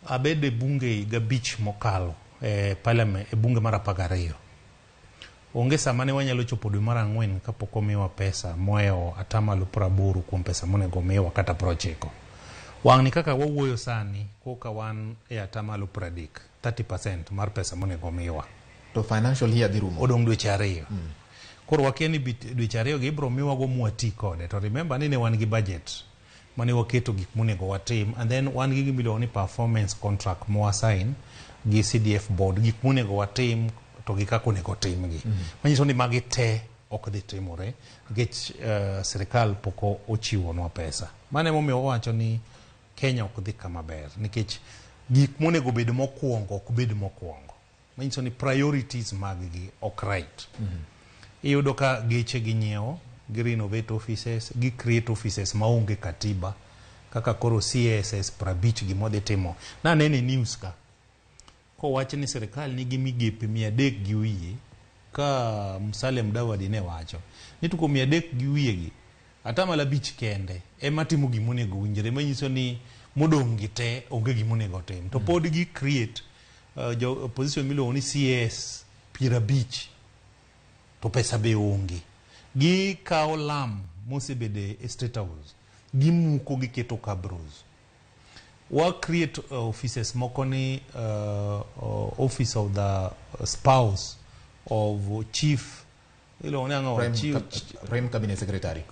Abede bunge gabich mokalo parliament bunge mar 12. Onge samane wanyalo chopo dwe mar 4 kapok omiwa pesa moeo 80% kuom pesa monego omiwa kata 90. Wang'ni kaka wawuoyo sani koka wan 30% mar pesa monego omiwa. To financial year dhi rumo. Odong dweche 2. Koro wakia ni dweche 2 gi ibro miwa go mwati kode. To remember ni ne wan gi budget mane waketo gik monego watim, and then wan gi gimiluongo ni performance contract mo assign gi CDF board gik monego watim to gi kaka onego timgi. Manyiso ni magi te ok dhi timore nikech sirikal poko ochiwonwa pesa. Mane momiyo wacho ni Kenya ok dhi kama ber nikech gik monego bed mokwongo ok bed mokwongo. Manyiso ni priorities mag gi ok right. Iyudo ka geche gi nyiewo, gi renovate offices, gi create offices maonge katiba kaka koro CSS 50 gi modhi timo. Na nene news ka ko wach ni sirikal nigi migepe 300 gi wiye, ka Musalia Mudavadi ne wacho ni tuko 300 gi wiye gi atamala 5 kende ema timo gimonego winjre, manyiso ni modong' gi te onge gimonego tim. To pod gi create position miluongo ni CS 50 to pesa be onge. Gi kao lam mosebede State House, gi muko gi keto cabros. Wa create offices moko ni office of the spouse of chief, Prime Cabinet Secretary.